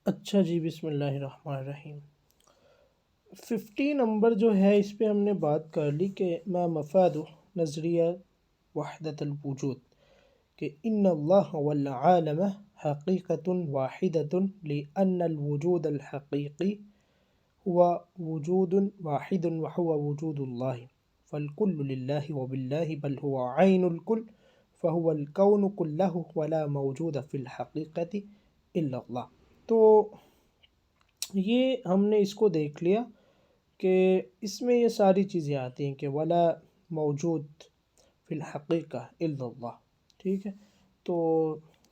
اچھا جی، بسم اللہ الرحمن الرحیم۔ 50 نمبر جو ہے اس پہ ہم نے بات کر لی کہ ما مفاد نظریہ وحدت الوجود، کہ ان اللہ والعالم حقیقت واحدۃ لأن الوجود الحقیقی هو وجود واحد وهو وجود اللہ فالکل للہ وباللہ بل هو عین الکل فهو الکون کلہ ولا موجود فی الحقیقت الا اللہ۔ تو یہ ہم نے اس کو دیکھ لیا کہ اس میں یہ ساری چیزیں آتی ہیں کہ ولا موجود فی الحقیقہ الا اللہ، ٹھیک ہے۔ تو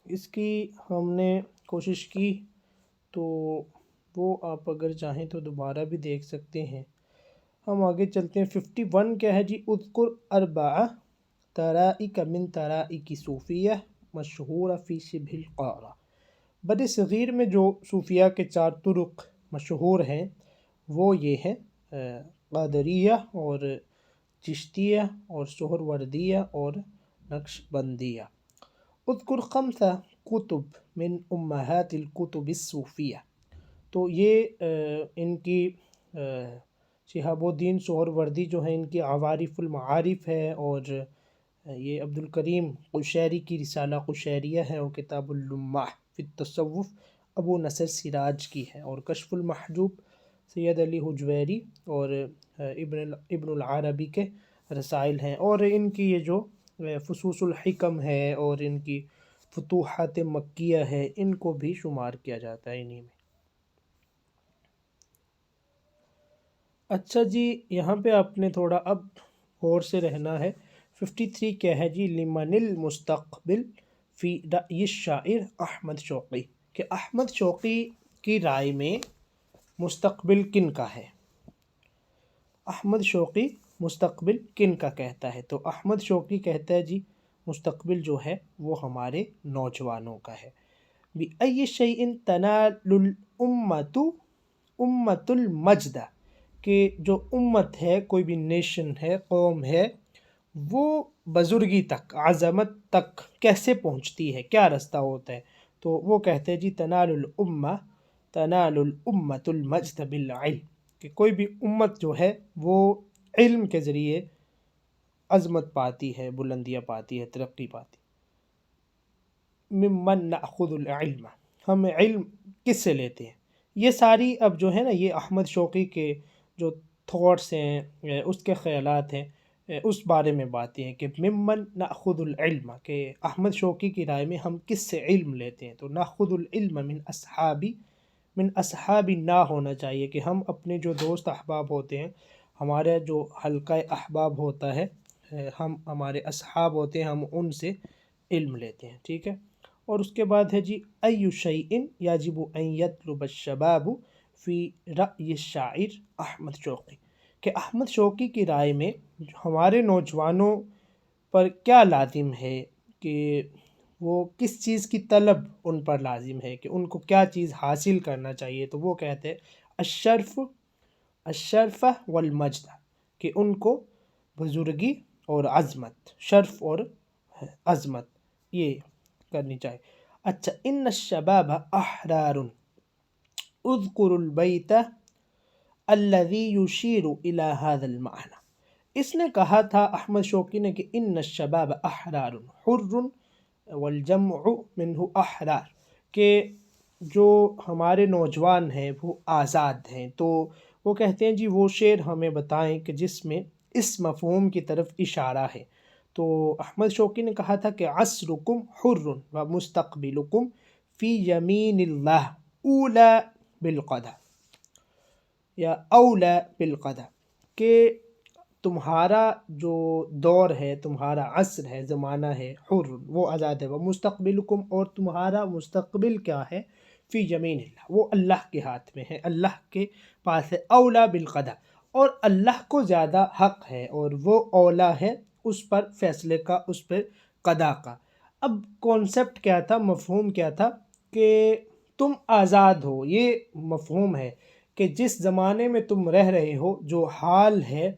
اس کی ہم نے کوشش کی، تو وہ آپ اگر چاہیں تو دوبارہ بھی دیکھ سکتے ہیں۔ ہم آگے چلتے ہیں۔ 51 کیا ہے جی؟ اذکر اربع طرائق من طرائق صوفیہ مشہورہ فی شبہ القارہ۔ بر صغیر میں جو صوفیہ کے 4 طرق مشہور ہیں وہ یہ ہیں، قادریہ اور چشتیہ اور سہروردیہ اور نقش بندیہ۔ اذکر 5 کتب من امہات الکتب الصوفیہ۔ تو یہ ان کی شہاب الدین سہروردی جو ہیں ان کی عوارف المعارف ہے، اور یہ عبدالکریم قشیری کی رسالہ قشیریہ ہے، اور کتاب اللمح فی التصوف ابو نصر سراج کی ہے، اور کشف المحجوب سید علی حجویری اور ابن العربی کے رسائل ہیں، اور ان کی یہ جو فصوص الحکم ہے اور ان کی فتوحات مکیہ ہے ان کو بھی شمار کیا جاتا ہے انہی میں۔ اچھا جی، یہاں پہ آپ نے تھوڑا اب غور سے رہنا ہے۔ 53 کیا ہے جی؟ لمن المستقبل فی رأی الشاعر احمد شوقی، کہ احمد شوقی کی رائے میں مستقبل کن کا ہے؟ احمد شوقی مستقبل کن کا کہتا ہے؟ تو احمد شوقی کہتا ہے جی مستقبل جو ہے وہ ہمارے نوجوانوں کا ہے۔ بِأَيِّ شَيْءٍ تَنَالُ الْأُمَّةُ أُمَّةُ الْمَجْدَ، کہ جو امت ہے، کوئی بھی نیشن ہے، قوم ہے، وہ بزرگی تک، عظمت تک کیسے پہنچتی ہے، کیا رستہ ہوتا ہے؟ تو وہ کہتے ہیں جی تنال الامت المجد بالعلم، کہ کوئی بھی امت جو ہے وہ علم کے ذریعے عظمت پاتی ہے، بلندیاں پاتی ہے، ترقی پاتی۔ ممن ناخذ العلم، ہم علم کس سے لیتے ہیں؟ یہ ساری اب جو ہے نا، یہ احمد شوقی کے جو تھاٹس ہیں، اس کے خیالات ہیں، اس بارے میں باتیں ہیں کہ ممن ناخذ العلم، کہ احمد شوقی کی رائے میں ہم کس سے علم لیتے ہیں؟ تو ناخذ العلم من اصحابی نہ ہونا چاہیے، کہ ہم اپنے جو دوست احباب ہوتے ہیں، ہمارا جو حلقہ احباب ہوتا ہے، ہم ہمارے اصحاب ہوتے ہیں، ہم ان سے علم لیتے ہیں، ٹھیک ہے۔ اور اس کے بعد ہے جی ای شیء یجب ان یطلب الشباب فی رأی الشاعر احمد شوقی، کہ احمد شوقی کی رائے میں ہمارے نوجوانوں پر کیا لازم ہے، کہ وہ کس چیز کی طلب ان پر لازم ہے، کہ ان کو کیا چیز حاصل کرنا چاہیے؟ تو وہ کہتے ہیں الشرف والمجد، کہ ان کو بزرگی اور عظمت، شرف اور عظمت یہ کرنی چاہیے۔ اچھا، ان الشباب احرار اذکر البیت الذی یشیر الی هذا المعنی۔ اس نے کہا تھا احمد شوقی نے کہ ان الشباب احرار، حر والجمع منہ احرار، کہ جو ہمارے نوجوان ہیں وہ آزاد ہیں۔ تو وہ کہتے ہیں جی وہ شعر ہمیں بتائیں کہ جس میں اس مفہوم کی طرف اشارہ ہے۔ تو احمد شوقی نے کہا تھا کہ عصرکم حر و مستقبلکم فی یمین اللہ اولی بالقدح یا اولی بالقدح، کہ تمہارا جو دور ہے، تمہارا عصر ہے، زمانہ ہے، حر وہ آزاد ہے، وہ مستقبلکم اور تمہارا مستقبل کیا ہے، فی یمین اللہ وہ اللہ کے ہاتھ میں ہے، اللہ کے پاس ہے، اولا بالقدح اور اللہ کو زیادہ حق ہے، اور وہ اولا ہے اس پر فیصلے کا، اس پر قضا کا۔ اب کانسیپٹ کیا تھا، مفہوم کیا تھا، کہ تم آزاد ہو، یہ مفہوم ہے کہ جس زمانے میں تم رہ رہے ہو، جو حال ہے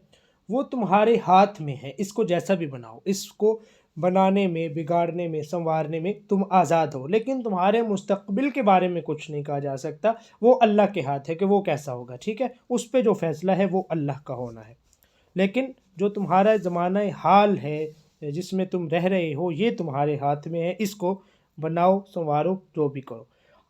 وہ تمہارے ہاتھ میں ہے، اس کو جیسا بھی بناؤ، اس کو بنانے میں، بگاڑنے میں، سنوارنے میں تم آزاد ہو، لیکن تمہارے مستقبل کے بارے میں کچھ نہیں کہا جا سکتا، وہ اللہ کے ہاتھ ہے کہ وہ کیسا ہوگا، ٹھیک ہے، اس پہ جو فیصلہ ہے وہ اللہ کا ہونا ہے۔ لیکن جو تمہارا زمانہ حال ہے جس میں تم رہ رہے ہو، یہ تمہارے ہاتھ میں ہے، اس کو بناؤ، سنوارو، جو بھی کرو۔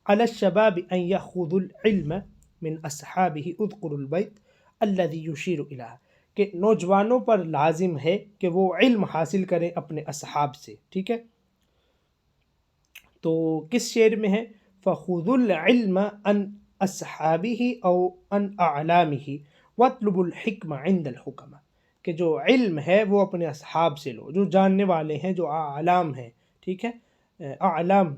علی الشباب ان یاخذوا العلم من اصحابہ اذکروا البیت الذی یشیر الیہ، کہ نوجوانوں پر لازم ہے کہ وہ علم حاصل کریں اپنے اصحاب سے، ٹھیک ہے۔ تو کس شعر میں ہے؟ فَخُذُوا الْعِلْمَ عَنْ أَصْحَابِهِ أَوْ عَنْ أَعْلَامِهِ وَاطْلُبُوا الْحِكْمَ عِنْدَ الْحُكَمَاء، کہ جو علم ہے وہ اپنے اصحاب سے لو، جو جاننے والے ہیں، جو اعلام ہیں، ٹھیک ہے، اعلام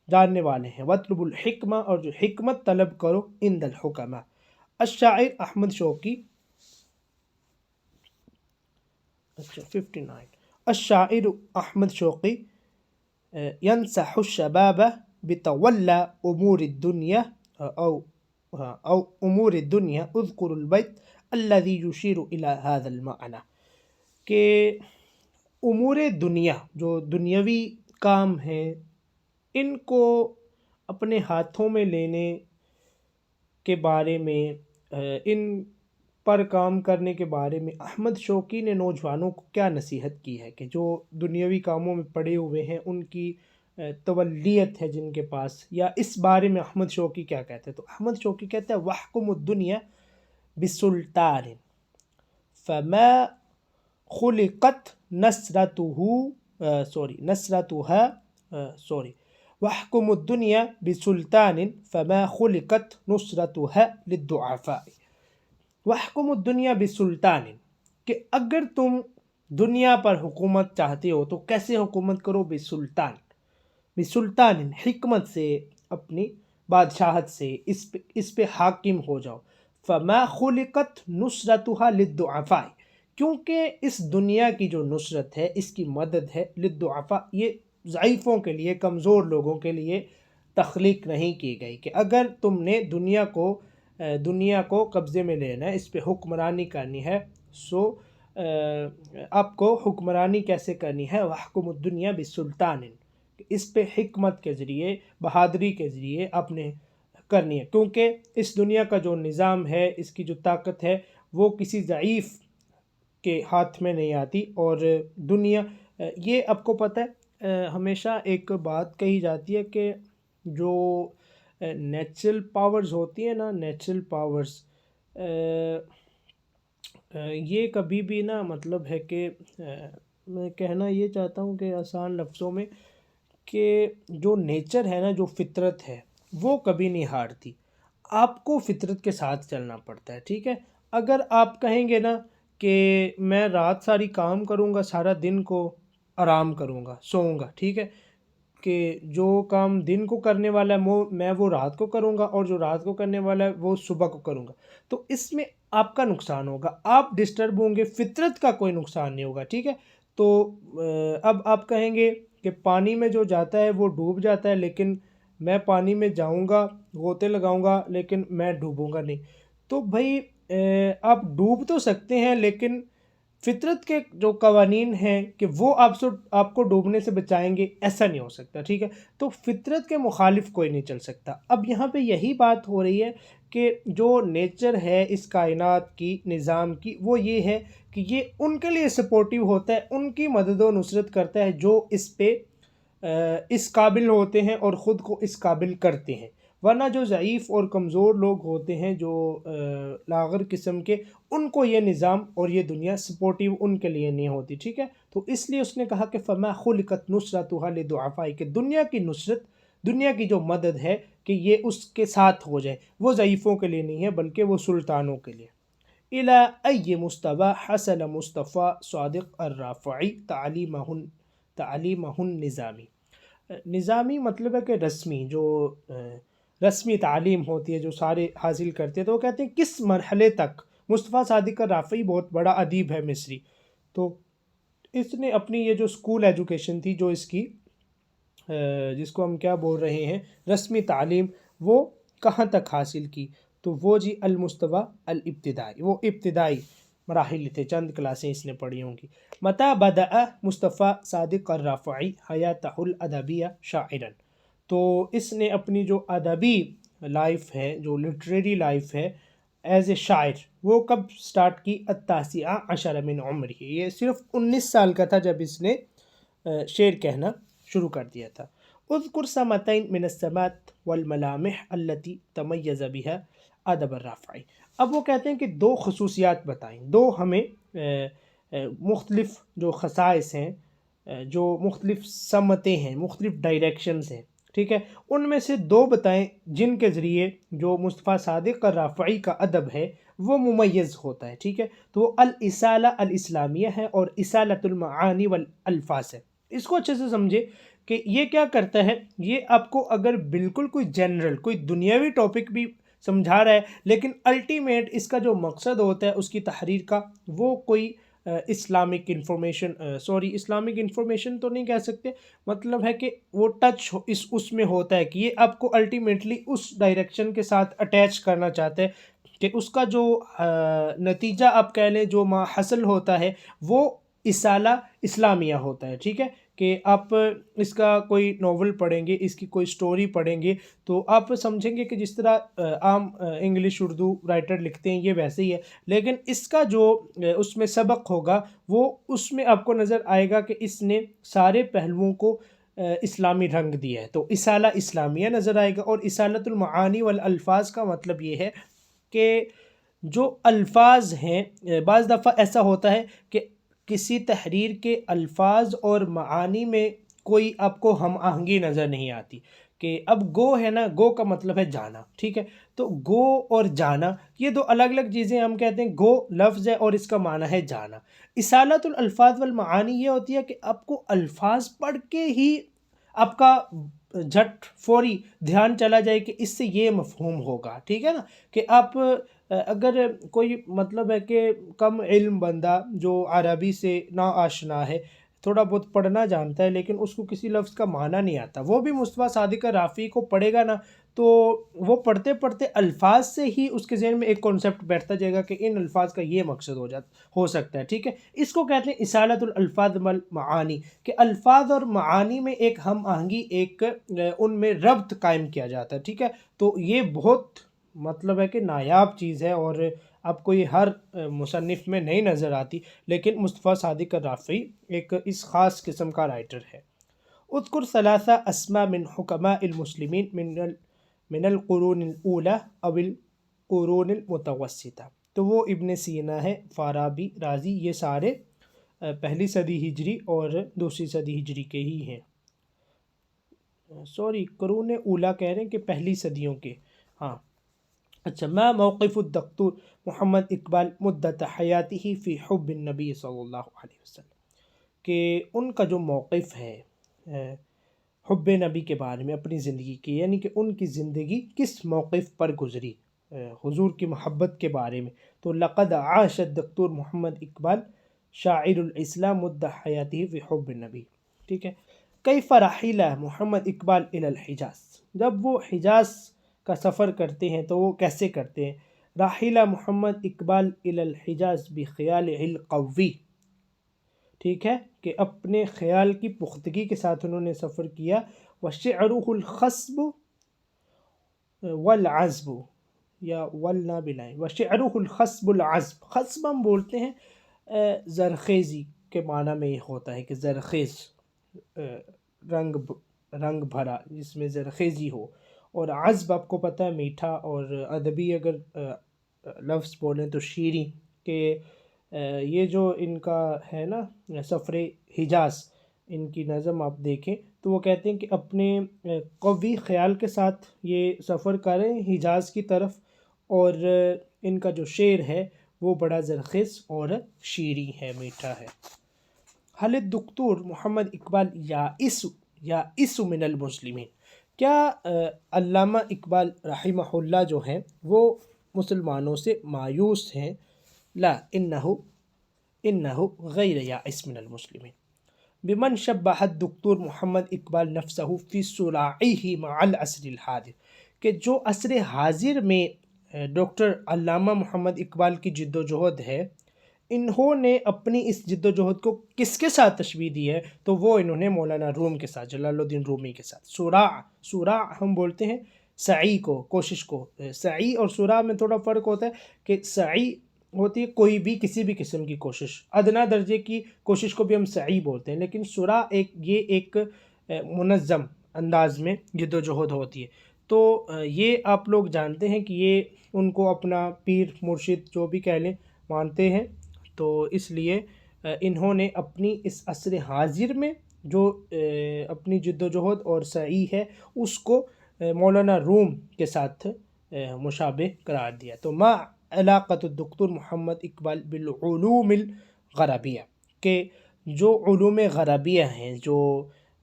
جاننے والے ہیں۔ وَاطْلُبُوا الْحِكْمَ، اور جو حکمت طلب کرو، عِنْدَ الْحُكَمَاء۔ الشاعر احمد شوقی، اچھا 59، الشاعر احمد شوقی ينصح الشباب بتولى أمور الدنيا أو أمور الدنيا اذكر البيت الذي يشير إلى هذا المعنى، کہ امور دنیا، جو دنیاوی کام ہیں، ان کو اپنے ہاتھوں میں لینے کے بارے میں، ان پر کام کرنے کے بارے میں احمد شوقی نے نوجوانوں کو کیا نصیحت کی ہے، کہ جو دنیاوی کاموں میں پڑے ہوئے ہیں، ان کی تولیت ہے جن کے پاس، یا اس بارے میں احمد شوقی کیا کہتے ہیں؟ تو احمد شوقی کہتے ہیں وَاحْكُمُ الدُّنْيَا بِسُلْطَانٍ فَمَا خُلِقَتْ وَاحْكُمُ الدُّنْيَا بِسُلْطَانٍ فَمَا خُلِقَتْ نُصْرَتُهَا لِلضُّعَفَاءِ۔ وَاحْكُمُ الدُّنْيَا بِسُلْطَانٍ، کہ اگر تم دنیا پر حکومت چاہتے ہو تو کیسے حکومت کرو؟ بسلطان، حکمت سے، اپنی بادشاہت سے اس پہ حاکم ہو جاؤ۔ فما خلقت نصرتها للضعفاء، کیونکہ اس دنیا کی جو نصرت ہے، اس کی مدد ہے، للضعفاء، یہ ضعیفوں کے لیے، کمزور لوگوں کے لیے تخلیق نہیں کی گئی، کہ اگر تم نے دنیا کو قبضے میں لینا ہے، اس پہ حکمرانی کرنی ہے، سو آپ کو حکمرانی کیسے کرنی ہے؟ وَاحْكُمُ الدُّنْيَا بِسُلْطَانٍ، اس پہ حکمت کے ذریعے، بہادری کے ذریعے آپ نے کرنی ہے، کیونکہ اس دنیا کا جو نظام ہے، اس کی جو طاقت ہے، وہ کسی ضعیف کے ہاتھ میں نہیں آتی۔ اور دنیا، یہ آپ کو پتہ ہے، ہمیشہ ایک بات کہی جاتی ہے کہ جو نیچرل پاورز ہوتی ہیں نا، نیچرل پاورز، یہ کبھی بھی نا، مطلب ہے کہ میں کہنا یہ چاہتا ہوں کہ آسان لفظوں میں، کہ جو نیچر ہے نا، جو فطرت ہے، وہ کبھی نہیں ہارتی، آپ کو فطرت کے ساتھ چلنا پڑتا ہے، ٹھیک ہے۔ اگر آپ کہیں گے نا کہ میں رات ساری کام کروں گا، سارا دن کو آرام کروں گا، سوؤں گا، ٹھیک ہے، کہ جو کام دن کو کرنے والا ہے میں وہ رات کو کروں گا، اور جو رات کو کرنے والا ہے وہ صبح کو کروں گا، تو اس میں آپ کا نقصان ہوگا، آپ ڈسٹرب ہوں گے، فطرت کا کوئی نقصان نہیں ہوگا، ٹھیک ہے۔ تو اب آپ کہیں گے کہ پانی میں جو جاتا ہے وہ ڈوب جاتا ہے، لیکن میں پانی میں جاؤں گا، غوطے لگاؤں گا، لیکن میں ڈوبوں گا نہیں، تو بھائی آپ ڈوب تو سکتے ہیں، لیکن فطرت کے جو قوانین ہیں کہ وہ آپ کو ڈوبنے سے بچائیں گے، ایسا نہیں ہو سکتا، ٹھیک ہے۔ تو فطرت کے مخالف کوئی نہیں چل سکتا۔ اب یہاں پہ یہی بات ہو رہی ہے کہ جو نیچر ہے اس کائنات کی، نظام کی، وہ یہ ہے کہ یہ ان کے لیے سپورٹیو ہوتا ہے، ان کی مدد و نصرت کرتا ہے جو اس پہ اس قابل ہوتے ہیں اور خود کو اس قابل کرتے ہیں، ورنہ جو ضعیف اور کمزور لوگ ہوتے ہیں، جو لاغر قسم کے، ان کو یہ نظام اور یہ دنیا سپورٹیو ان کے لیے نہیں ہوتی، ٹھیک ہے۔ تو اس لیے اس نے کہا کہ فما خلقت نصرتها للضعفاء، کہ دنیا کی نصرت، دنیا کی جو مدد ہے، کہ یہ اس کے ساتھ ہو جائے، وہ ضعیفوں کے لیے نہیں ہے، بلکہ وہ سلطانوں کے لیے۔ الى ای مصطفی حسن مصطفی صادق الرافعی تعلیمہ النظامی، نظامی مطلب ہے کہ رسمی، جو رسمی تعلیم ہوتی ہے، جو سارے حاصل کرتے ہیں، تو وہ کہتے ہیں کس مرحلے تک۔ مصطفیٰ صادق الرافعی بہت بڑا ادیب ہے مصری، تو اس نے اپنی یہ جو اسکول ایجوکیشن تھی، جو اس کی جس کو ہم کیا بول رہے ہیں، رسمی تعلیم، وہ کہاں تک حاصل کی؟ تو وہ جی المستویٰ الابتدائی، وہ ابتدائی مراحل تھے، چند کلاسیں اس نے پڑھی ہوں گی۔ متا بدأ مصطفیٰ صادق الرافعی حیاتہ الادبیہ شاعرا، تو اس نے اپنی جو ادبی لائف ہے، جو لٹریری لائف ہے ایز اے شاعر، وہ کب سٹارٹ کی؟ التاسعہ عشر من عمرہ، یہ صرف 19 سال کا تھا جب اس نے شعر کہنا شروع کر دیا تھا۔ اذکر سمتین من السمات والملامح التي تمیز بها ادب الرافعی، اب وہ کہتے ہیں کہ دو خصوصیات بتائیں، دو ہمیں مختلف جو خصائص ہیں، جو مختلف سمتیں ہیں، مختلف ڈائریکشنز ہیں، ٹھیک ہے، ان میں سے دو بتائیں جن کے ذریعے جو مصطفیٰ صادق الرافعی کا ادب ہے وہ ممیز ہوتا ہے، ٹھیک ہے، تو وہ الاسالہ الاسلامیہ ہے اور اسالۃ المعانی والالفاظ ہے۔ اس کو اچھے سے سمجھے کہ یہ کیا کرتا ہے، یہ آپ کو اگر بالکل کوئی جنرل کوئی دنیاوی ٹاپک بھی سمجھا رہا ہے، لیکن الٹیمیٹ اس کا جو مقصد ہوتا ہے اس کی تحریر کا، وہ کوئی اسلامک انفارمیشن، اسلامک انفارمیشن تو نہیں کہہ سکتے، مطلب ہے کہ وہ ٹچ اس میں ہوتا ہے کہ یہ آپ کو الٹیمیٹلی اس ڈائریکشن کے ساتھ اٹیچ کرنا چاہتے ہیں کہ اس کا جو نتیجہ آپ کہہ لیں، جو ما حاصل ہوتا ہے وہ اصالہ اسلامیہ ہوتا ہے، ٹھیک ہے، کہ آپ اس کا کوئی ناول پڑھیں گے، اس کی کوئی سٹوری پڑھیں گے تو آپ سمجھیں گے کہ جس طرح عام انگلش اردو رائٹر لکھتے ہیں یہ ویسے ہی ہے، لیکن اس کا جو اس میں سبق ہوگا وہ اس میں آپ کو نظر آئے گا کہ اس نے سارے پہلوؤں کو اسلامی رنگ دیا ہے، تو اصالہ اسلامیہ نظر آئے گا۔ اور اصالۃ المعانی والالفاظ کا مطلب یہ ہے کہ جو الفاظ ہیں، بعض دفعہ ایسا ہوتا ہے کہ کسی تحریر کے الفاظ اور معانی میں کوئی آپ کو ہم آہنگی نظر نہیں آتی، کہ اب گو ہے نا، گو کا مطلب ہے جانا، ٹھیک ہے، تو گو اور جانا یہ دو الگ الگ چیزیں، ہم کہتے ہیں گو لفظ ہے اور اس کا معنی ہے جانا۔ اصالۃ الالفاظ والمعانی یہ ہوتی ہے کہ آپ کو الفاظ پڑھ کے ہی آپ کا جھٹ فوری دھیان چلا جائے کہ اس سے یہ مفہوم ہوگا، ٹھیک ہے نا، کہ آپ اگر کوئی مطلب ہے کہ کم علم بندہ جو عربی سے نا آشنا ہے، تھوڑا بہت پڑھنا جانتا ہے لیکن اس کو کسی لفظ کا معنی نہیں آتا، وہ بھی مصطفیٰ صادق الرافعی کو پڑھے گا نا تو وہ پڑھتے پڑھتے الفاظ سے ہی اس کے ذہن میں ایک کانسیپٹ بیٹھتا جائے گا کہ ان الفاظ کا یہ مقصد ہو سکتا ہے، ٹھیک ہے، اس کو کہتے ہیں اصالۃ الالفاظ والمعانی، کہ الفاظ اور معانی میں ایک ہم آہنگی، ایک ان میں ربط قائم کیا جاتا ہے، ٹھیک ہے، تو یہ بہت مطلب ہے کہ نایاب چیز ہے اور آپ کو یہ ہر مصنف میں نہیں نظر آتی، لیکن مصطفیٰ صادق الرافعی ایک اس خاص قسم کا رائٹر ہے۔ اذکر ثلاثہ اسماء من حکماء المسلمین من القرون الاولی او القرون المتوسطہ، تو وہ ابن سینا ہے، فارابی، رازی، یہ سارے پہلی صدی ہجری اور دوسری صدی ہجری کے ہی ہیں، قرون اولا کہہ رہے ہیں کہ پہلی صدیوں کے، ہاں اچھا۔ ما موقف الدکتور محمد اقبال مدت حیاتہ فی حب النبی صلی اللہ علیہ وسلم، کہ ان کا جو موقف ہے حب نبی کے بارے میں اپنی زندگی کی، یعنی کہ ان کی زندگی کس موقف پر گزری حضور کی محبت کے بارے میں، تو لقد عاش الدکتور محمد اقبال شاعر الاسلام مدت حیاتہ فی حب النبی، ٹھیک ہے۔ کیف رحل محمد اقبال الی الحجاز، جب وہ حجاز کا سفر کرتے ہیں تو وہ کیسے کرتے ہیں؟ راحل محمد اقبال الی الحجاز بخیالہ القوی، ٹھیک ہے، کہ اپنے خیال کی پختگی کے ساتھ انہوں نے سفر کیا، وشعرہ الخصب والعذب، یا ولنا بلائیں، وشعرہ الخصب العذب، خصب ہم بولتے ہیں زرخیزی کے معنی میں یہ ہوتا ہے کہ زرخیز، رنگ بھرا جس میں زرخیزی ہو، اور عذب آپ کو پتہ ہے میٹھا، اور ادبی اگر لفظ بولیں تو شیریں، کہ یہ جو ان کا ہے نا سفر حجاز، ان کی نظم آپ دیکھیں تو وہ کہتے ہیں کہ اپنے قوی خیال کے ساتھ یہ سفر کریں حجاز کی طرف، اور ان کا جو شعر ہے وہ بڑا زرخیز اور شیریں ہے، میٹھا ہے۔ حل الدکتور محمد اقبال یائس من المسلمین، کیا علامہ اقبال رحمہ اللہ جو ہیں وہ مسلمانوں سے مایوس ہیں؟ لا انہ غیر یائس من المسلمین، بمن شبہ الدکتور محمد اقبال نفسہ فی صراعہ مع العصر الحاضر، کہ جو عصر حاضر میں ڈاکٹر علامہ محمد اقبال کی جد و جہد ہے، انہوں نے اپنی اس جد و جہد کو کس کے ساتھ تشبیہ دی ہے؟ تو وہ انہوں نے مولانا روم کے ساتھ، جلال الدین رومی کے ساتھ. سراع ہم بولتے ہیں سعی کو، کوشش کو. سعی اور سراع میں تھوڑا فرق ہوتا ہے کہ سعی ہوتی ہے کوئی بھی کسی بھی قسم کی کوشش، ادنا درجے کی کوشش کو بھی ہم سعی بولتے ہیں، لیکن سراع ایک منظم انداز میں جد و جہد ہوتی ہے. تو یہ آپ لوگ جانتے ہیں کہ یہ ان کو اپنا پیر مرشد جو بھی کہہ لیں مانتے ہیں، تو اس لیے انہوں نے اپنی اس عصر حاضر میں جو اپنی جد و جہد اور سعی ہے اس کو مولانا روم کے ساتھ مشابہ قرار دیا. تو ما علاقۃ الدکتور محمد اقبال بالعلوم الغربیہ، کہ جو علوم غربیہ ہیں، جو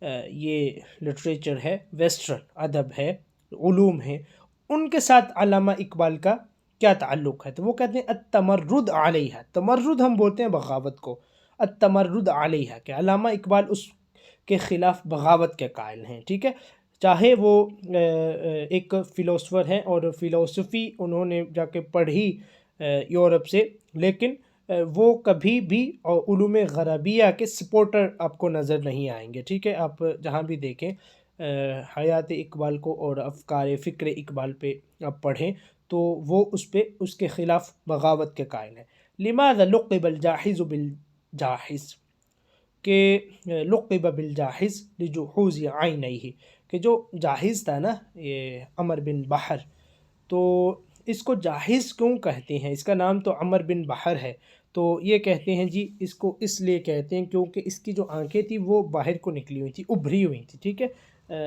یہ لٹریچر ہے، ویسٹرن ادب ہے، علوم ہیں، ان کے ساتھ علامہ اقبال کا کیا تعلق ہے؟ تو وہ کہتے ہیں التمرد علیہ. تمرد ہم بولتے ہیں بغاوت کو، التمرد علیہ، کہ علامہ اقبال اس کے خلاف بغاوت کے قائل ہیں. ٹھیک ہے، چاہے وہ ایک فلاسفر ہیں اور فلاسفی انہوں نے جا کے پڑھی یورپ سے، لیکن وہ کبھی بھی علوم غربیہ کے سپورٹر آپ کو نظر نہیں آئیں گے. ٹھیک ہے، آپ جہاں بھی دیکھیں حیات اقبال کو اور افکار فکر اقبال پہ آپ پڑھیں تو وہ اس کے خلاف بغاوت کے قائل ہیں. لماذا لقب الجاحظ بالجاحظ، کہ لقب بالجاحظ لجحوظ عینیہ، کہ جو جاحظ تھا نا یہ عمر بن بحر، تو اس کو جاحظ کیوں کہتے ہیں؟ اس کا نام تو عمر بن بحر ہے. تو یہ کہتے ہیں جی اس کو اس لیے کہتے ہیں کیونکہ اس کی جو آنکھیں تھیں وہ باہر کو نکلی ہوئی تھی، ابھری ہوئی تھی. ٹھیک ہے،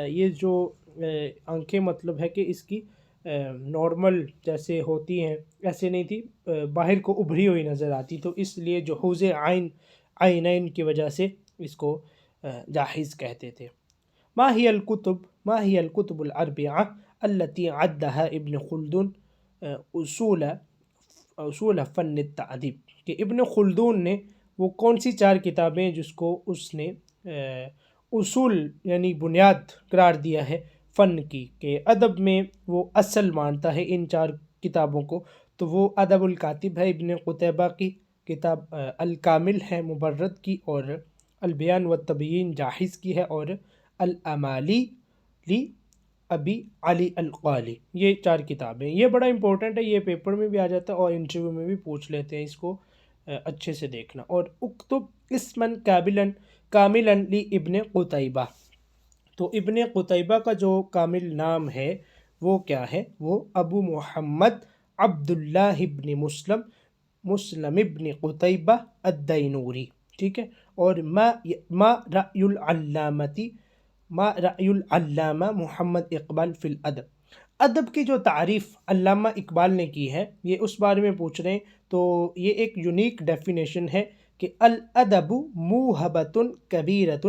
یہ جو آنکھیں مطلب ہے کہ اس کی نارمل جیسے ہوتی ہیں ایسے نہیں تھی، باہر کو ابھری ہوئی نظر آتی، تو اس لیے جحوظ عینین کی وجہ سے اس کو جاحظ کہتے تھے. ما هي الكتب الاربعہ التي عدها ابن خلدون اصول فن التعدیب، کہ ابن خلدون نے وہ کون سی 4 کتابیں جس کو اس نے اصول یعنی بنیاد قرار دیا ہے فن کی، کہ ادب میں وہ اصل مانتا ہے ان 4 کتابوں کو. تو وہ ادب الکاتب ہے ابن قتیبہ کی کتاب، الکامل ہے مبرد کی، اور البیان والتبیین جاحظ کی ہے، اور الامالی لی ابی علی القالی، یہ 4 کتابیں. یہ بڑا امپورٹنٹ ہے، یہ پیپر میں بھی آ جاتا ہے اور انٹرویو میں بھی پوچھ لیتے ہیں، اس کو اچھے سے دیکھنا. اور اکتب اسمن کاملا لی ابن قتیبہ، تو ابن قتیبہ کا جو کامل نام ہے وہ کیا ہے؟ وہ ابو محمد عبداللہ ابن مسلم ابن قتیبہ الدینوری. ٹھیک ہے، اور ما رأی العلامہ محمد اقبال فی الادب، ادب کی جو تعریف علامہ اقبال نے کی ہے یہ اس بارے میں پوچھ رہے ہیں. تو یہ ایک یونیک ڈیفینیشن ہے کہ الادب موہبۃ کبیرۃ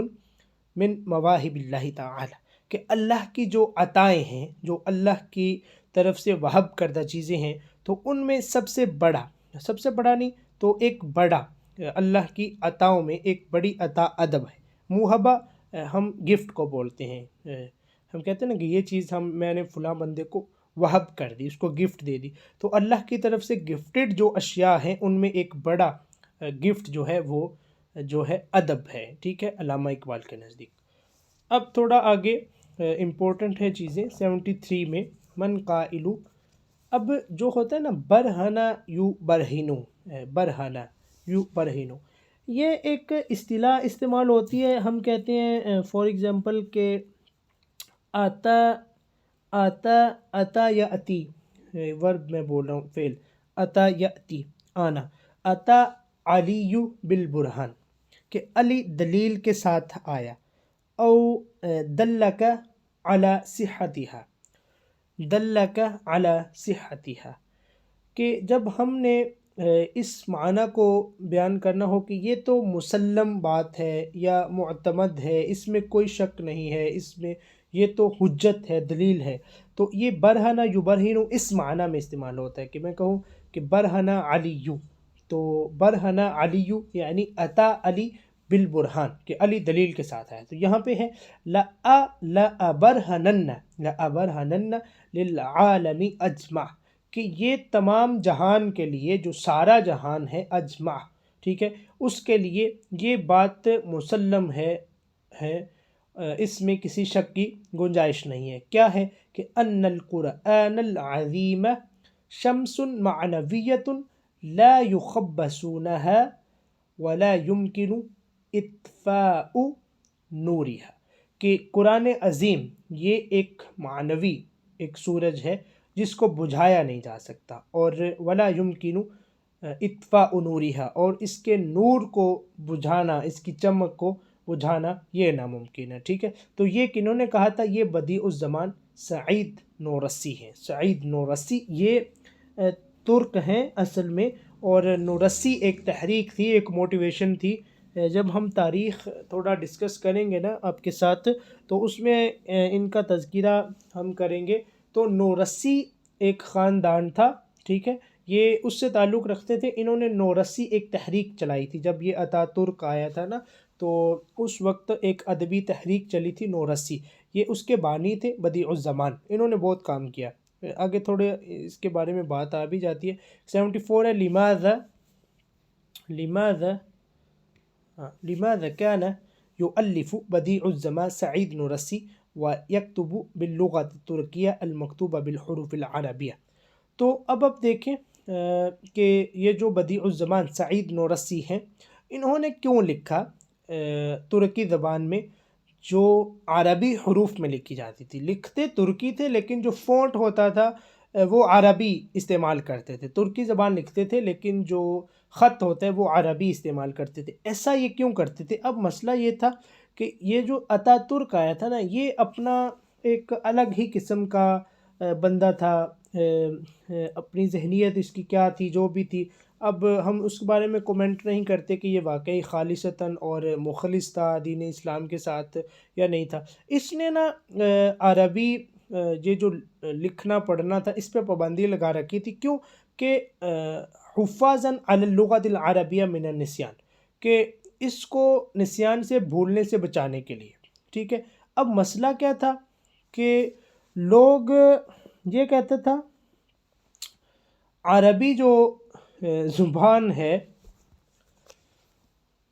من مواہب اللہ تعالی، کہ اللہ کی جو عطائیں ہیں، جو اللہ کی طرف سے وہب کردہ چیزیں ہیں، تو ان میں سب سے بڑا نہیں تو ایک بڑا اللہ کی عطاؤں میں ایک بڑی عطا ادب ہے. موہبہ ہم گفٹ کو بولتے ہیں، ہم کہتے ہیں نا کہ یہ چیز میں نے فلاں بندے کو وہب کر دی، اس کو گفٹ دے دی. تو اللہ کی طرف سے گفٹڈ جو اشیاء ہیں ان میں ایک بڑا گفٹ جو ہے وہ جو ہے ادب ہے. ٹھیک ہے، علامہ اقبال کے نزدیک. اب تھوڑا آگے امپورٹنٹ ہے چیزیں. 73 میں من قائلو، اب جو ہوتا ہے نا برہنہ یو برہنو، یہ ایک اصطلاح استعمال ہوتی ہے. ہم کہتے ہیں فار ایگزامپل کہ آتا یا اتی، ورب میں بول رہا ہوں، فعل اتا یاتی، آنا. اتا علی بالبرہان، کہ علی دلیل کے ساتھ آیا. او دلک علی صحتها، کہ جب ہم نے اس معنی کو بیان کرنا ہو کہ یہ تو مسلم بات ہے یا معتمد ہے، اس میں کوئی شک نہیں ہے، اس میں یہ تو حجت ہے، دلیل ہے، تو یہ برہنہ یبرہنو اس معنی میں استعمال ہوتا ہے. کہ میں کہوں کہ برہنہ علی، تو برہنہ علی یعنی اتا علی بالبرہان، کہ علی دلیل کے ساتھ آیا. تو یہاں پہ ہے لأبرہنن للعالم اجمع، کہ یہ تمام جہان کے لیے جو سارا جہان ہے، اجمع ٹھیک ہے، اس کے لیے یہ بات مسلم ہے اس میں کسی شک کی گنجائش نہیں ہے۔ کیا ہے کہ ان القرآن العظیم شمس معنویت لا يخبسونها ولا يمكن اطفاء نورها، کہ قرآن عظیم یہ ایک معنوی ایک سورج ہے جس کو بجھایا نہیں جا سکتا، اور ولا يمكن اطفاء نورها، اور اس کے نور کو بجھانا، اس کی چمک کو بجھانا یہ ناممکن ہے۔ ٹھیک ہے، تو یہ کنہوں نے کہا تھا؟ یہ بدیع الزمان سعید نورسی ہیں۔ سعید نورسی یہ ترک ہیں اصل میں، اور نورسی ایک تحریک تھی، ایک موٹیویشن تھی۔ جب ہم تاریخ تھوڑا ڈسکس کریں گے نا آپ کے ساتھ، تو اس میں ان کا تذکرہ ہم کریں گے۔ تو نورسی ایک خاندان تھا، ٹھیک ہے، یہ اس سے تعلق رکھتے تھے۔ انہوں نے نورسی ایک تحریک چلائی تھی جب یہ اتا ترک آیا تھا نا، تو اس وقت ایک ادبی تحریک چلی تھی نورسی، یہ اس کے بانی تھے بدیع الزمان، انہوں نے بہت کام کیا۔ آگے تھوڑے اس کے بارے میں بات آ بھی جاتی ہے۔ 74 ہے لماذا كان يؤلف بديع الزمان سعيد نورسی ويكتب باللغة التركية المكتوبة بالحروف العربية۔ تو اب دیکھیں کہ یہ جو بدیع الزمان سعید نورسی ہیں، انہوں نے کیوں لکھا ترکی زبان میں جو عربی حروف میں لکھی جاتی تھی؟ لکھتے ترکی تھے لیکن جو فونٹ ہوتا تھا وہ عربی استعمال کرتے تھے۔ ترکی زبان لکھتے تھے لیکن جو خط ہوتا ہے وہ عربی استعمال کرتے تھے۔ ایسا یہ کیوں کرتے تھے؟ اب مسئلہ یہ تھا کہ یہ جو اتا ترک آیا تھا نا، یہ اپنا ایک الگ ہی قسم کا بندہ تھا، اپنی ذہنیت اس کی کیا تھی جو بھی تھی۔ اب ہم اس کے بارے میں کومنٹ نہیں کرتے کہ یہ واقعی خالصتاً اور مخلص تھا دین اسلام کے ساتھ یا نہیں تھا۔ اس نے نا عربی یہ جو لکھنا پڑھنا تھا اس پہ پابندی لگا رکھی تھی۔ کیوں کہ حفاظاً علی اللغۃ العربیہ من النسیان، کہ اس کو نسیان سے بھولنے سے بچانے کے لیے۔ ٹھیک ہے، اب مسئلہ کیا تھا کہ لوگ یہ کہتا تھا عربی جو زبان ہے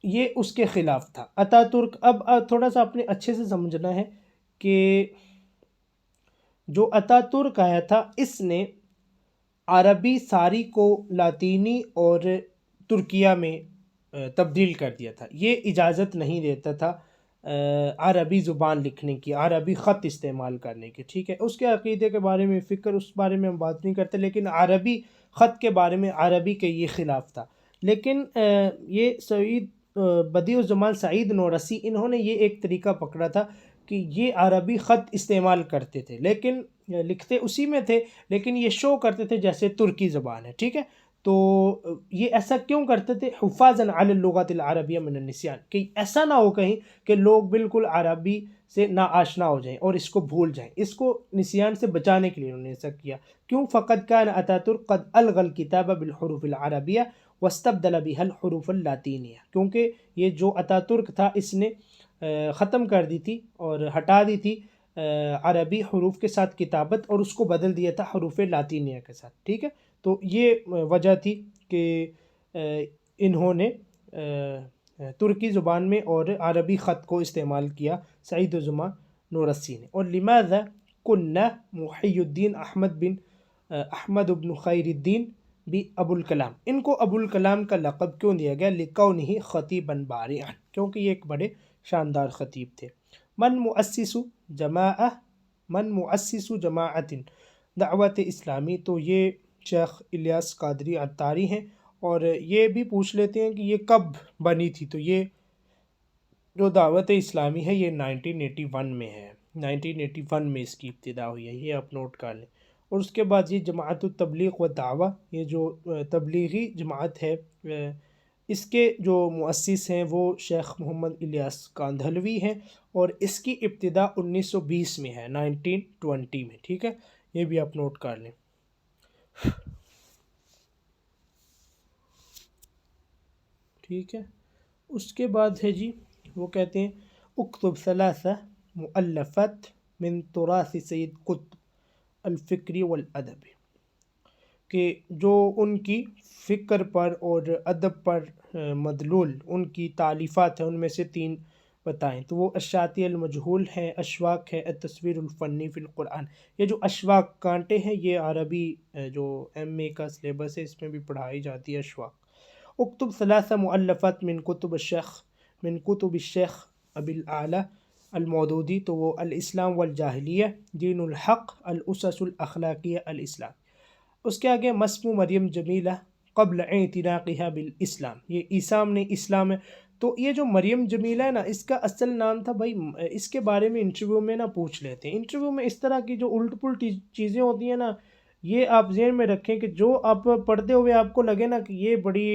یہ اس کے خلاف تھا اتا ترک۔ اب تھوڑا سا اپنے اچھے سے سمجھنا ہے کہ جو اتا ترک آیا تھا اس نے عربی ساری کو لاطینی اور ترکیہ میں تبدیل کر دیا تھا۔ یہ اجازت نہیں دیتا تھا عربی زبان لکھنے کی، عربی خط استعمال کرنے کی۔ ٹھیک ہے، اس کے عقیدے کے بارے میں فکر، اس بارے میں ہم بات نہیں کرتے، لیکن عربی خط کے بارے میں عربی کے یہ خلاف تھا۔ لیکن یہ بدیع الزمان سعید نورسی، انہوں نے یہ ایک طریقہ پکڑا تھا کہ یہ عربی خط استعمال کرتے تھے لیکن لکھتے اسی میں تھے، لیکن یہ شو کرتے تھے جیسے ترکی زبان ہے۔ ٹھیک ہے، تو یہ ایسا کیوں کرتے تھے؟ حفاظاً علی اللغۃ العربیہ من النسیان، کہ ایسا نہ ہو کہیں کہ لوگ بالکل عربی سے نا آشنا ہو جائیں اور اس کو بھول جائیں۔ اس کو نسیان سے بچانے کے لیے انہوں نے ایسا کیا۔ کیوں؟ فقد کان اتاترک قد الغى الکتاب بالحروف العربیہ واستبدل بها الحروف اللاطینیہ، کیونکہ یہ جو اتاترک تھا اس نے ختم کر دی تھی اور ہٹا دی تھی عربی حروف کے ساتھ کتابت، اور اس کو بدل دیا تھا حروف لاطینیہ کے ساتھ۔ ٹھیک ہے، تو یہ وجہ تھی کہ انہوں نے ترکی زبان میں اور عربی خط کو استعمال کیا سعید الزمان نورسی نے۔ اور لماذا کنا محی الدین احمد بن خیر الدین بھی ابو الکلام، ان کو ابو الکلام کا لقب کیوں دیا گیا؟ لکونہ خطیبا بارعا، کیونکہ یہ ایک بڑے شاندار خطیب تھے۔ من مؤسس جماعت دعوت اسلامی، تو یہ شیخ الیاس قادری عطاری ہیں، اور یہ بھی پوچھ لیتے ہیں کہ یہ کب بنی تھی؟ تو یہ جو دعوت اسلامی ہے یہ 1981 میں ہے، 1981 میں اس کی ابتدا ہوئی ہے، یہ آپ نوٹ کر لیں۔ اور اس کے بعد یہ جماعت التبلیغ و دعوہ، یہ جو تبلیغی جماعت ہے، اس کے جو مؤسس ہیں وہ شیخ محمد الیاس کاندھلوی ہیں، اور اس کی ابتدا 1920 میں ہے، 1920 میں۔ ٹھیک ہے، یہ بھی آپ نوٹ کر لیں۔ ٹھیک ہے، اس کے بعد ہے جی وہ کہتے ہیں اکتب ثلاثہ مؤلفات من تراث سید قطب الفکری والادبی، کہ جو ان کی فکر پر اور ادب پر مدلول ان کی تالیفات ہیں، ان میں سے 3 بتائیں۔ تو وہ الشاطئ المجہول ہے، اشواق ہے، التصویر الفنی فی القرآن۔ یہ جو اشواق کانٹے ہیں یہ عربی جو ایم اے کا سلیبس ہے اس میں بھی پڑھائی جاتی ہے اشواق۔ اکتب 3 مؤلفات من کتب الشیخ ابی الاعلی المودودی، تو وہ الاسلام والجاہلیہ، دین الحق، الاسس الاخلاقیہ الاسلام۔ اس کے آگے مسمو مریم جمیلہ قبل اعتناقها بالاسلام، یہ عیسیٰ نے اسلام ہے۔ تو یہ جو مریم جمیلہ ہے نا، اس کا اصل نام تھا بھائی، اس کے بارے میں انٹرویو میں نا پوچھ لیتے ہیں۔ انٹرویو میں اس طرح کی جو الٹ پلٹ چیزیں ہوتی ہیں نا، یہ آپ ذہن میں رکھیں کہ جو آپ پڑھتے ہوئے آپ کو لگے نا کہ یہ بڑی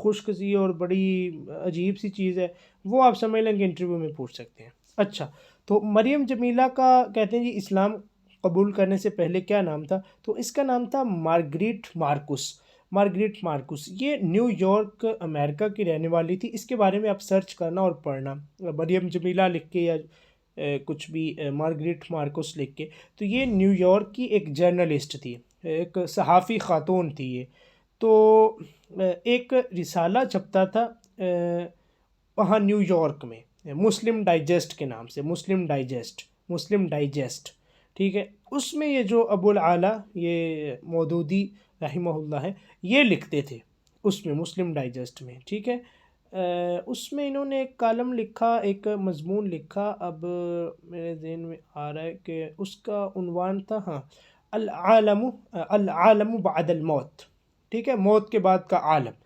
خشک سی اور بڑی عجیب سی چیز ہے، وہ آپ سمجھ لیں کہ انٹرویو میں پوچھ سکتے ہیں۔ اچھا، تو مریم جمیلہ کا کہتے ہیں جی اسلام قبول کرنے سے پہلے کیا نام تھا؟ تو اس کا نام تھا مارگریٹ مارکس۔ مارگریٹ مارکس یہ نیو یارک امریکہ کی رہنے والی تھی۔ اس کے بارے میں آپ سرچ کرنا اور پڑھنا، مریم جمیلہ لکھ کے یا کچھ بھی مارگریٹ مارکس لکھ کے۔ تو یہ نیو یارک کی ایک جرنلسٹ تھی، ایک صحافی خاتون تھی یہ۔ تو ایک رسالہ چھپتا تھا وہاں نیو یارک میں، مسلم ڈائجسٹ کے نام سے، مسلم ڈائجسٹ، ٹھیک ہے۔ اس میں یہ جو ابو الاعلیٰ یہ مودودی رحمہ اللہ ہے، یہ لکھتے تھے اس میں، مسلم ڈائجسٹ میں، ٹھیک ہے۔ اس میں انہوں نے ایک کالم لکھا، ایک مضمون لکھا، اب میرے ذہن میں آ رہا ہے کہ اس کا عنوان تھا العالم بعد الموت، ٹھیک ہے، موت کے بعد کا عالم۔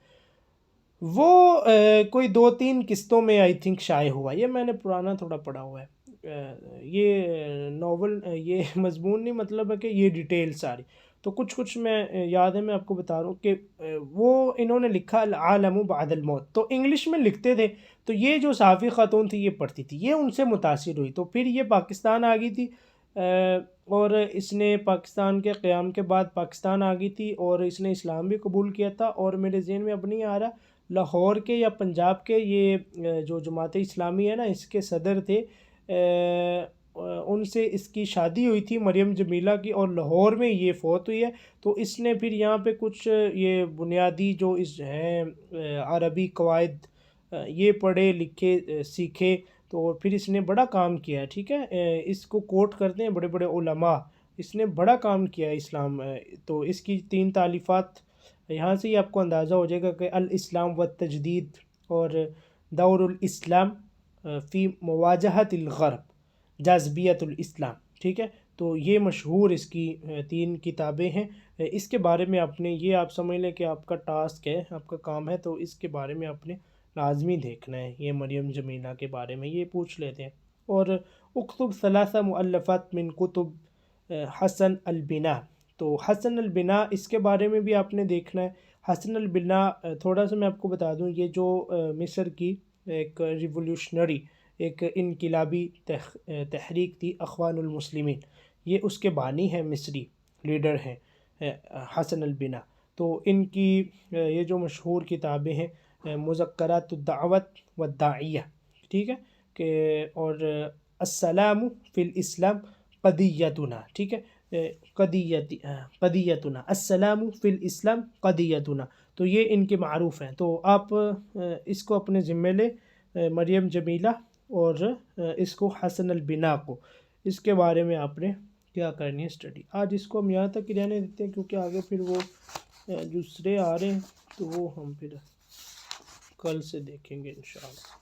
وہ کوئی 2-3 قسطوں میں آئی تھنک شائع ہوا، یہ میں نے پرانا تھوڑا پڑھا ہوا ہے، یہ ناول، یہ مضمون نہیں، مطلب ہے کہ یہ ڈیٹیل ساری، تو کچھ میں یاد ہے، میں آپ کو بتا رہا ہوں کہ وہ انہوں نے لکھا العالم بعد الموت، تو انگلش میں لکھتے تھے۔ تو یہ جو صحافی خاتون تھی یہ پڑھتی تھی، یہ ان سے متاثر ہوئی، تو پھر یہ پاکستان آ گئی تھی، اور اس نے پاکستان کے قیام کے بعد پاکستان آ گئی تھی، اور اس نے اسلام بھی قبول کیا تھا، اور میرے ذہن میں اب نہیں آ رہا لاہور کے یا پنجاب کے یہ جو جماعت اسلامی ہے نا، اس کے صدر تھے، ان سے اس کی شادی ہوئی تھی مریم جمیلہ کی، اور لاہور میں یہ فوت ہوئی ہے۔ تو اس نے پھر یہاں پہ کچھ یہ بنیادی جو اس ہیں عربی قواعد یہ پڑھے لکھے سیکھے، تو پھر اس نے بڑا کام کیا ہے، ٹھیک ہے۔ اس کو کوٹ کرتے ہیں بڑے بڑے علماء، اس نے بڑا کام کیا ہے اسلام، تو اس کی 3 تالیفات یہاں سے ہی آپ کو اندازہ ہو جائے گا کہ الاسلام والتجدید اور دور الاسلام فی مواجہت الغرب، جاذبیت الاسلام، ٹھیک ہے۔ تو یہ مشہور اس کی 3 کتابیں ہیں۔ اس کے بارے میں آپ نے یہ آپ سمجھ لیں کہ آپ کا ٹاسک ہے، آپ کا کام ہے، تو اس کے بارے میں آپ نے لازمی دیکھنا ہے، یہ مریم جمیلہ کے بارے میں یہ پوچھ لیتے ہیں۔ اور اکتب 3 مؤلفات من کتب حسن البنا، تو حسن البنا اس کے بارے میں بھی آپ نے دیکھنا ہے۔ حسن البنا تھوڑا سا میں آپ کو بتا دوں، یہ جو مصر کی ایک ریولوشنری، ایک انقلابی تحریک تھی اخوان المسلمین، یہ اس کے بانی ہیں، مصری لیڈر ہیں حسن البنا۔ تو ان کی یہ جو مشہور کتابیں ہیں مذکرات الدعوت والداعیہ، ٹھیک ہے، کہ اور السلام فی الاسلام قضیتنا، ٹھیک ہے، قضیتنا السلام فی الاسلام قضیتنا، تو یہ ان کے معروف ہیں۔ تو آپ اس کو اپنے ذمے لیں، مریم جمیلہ اور اس کو حسن البنا کو، اس کے بارے میں آپ نے کیا کرنی ہے اسٹڈی۔ آج اس کو ہم یہاں تک ہی رہنے دیتے ہیں، کیونکہ آگے پھر وہ دوسرے آ رہے ہیں، تو وہ ہم پھر کل سے دیکھیں گے انشاءاللہ۔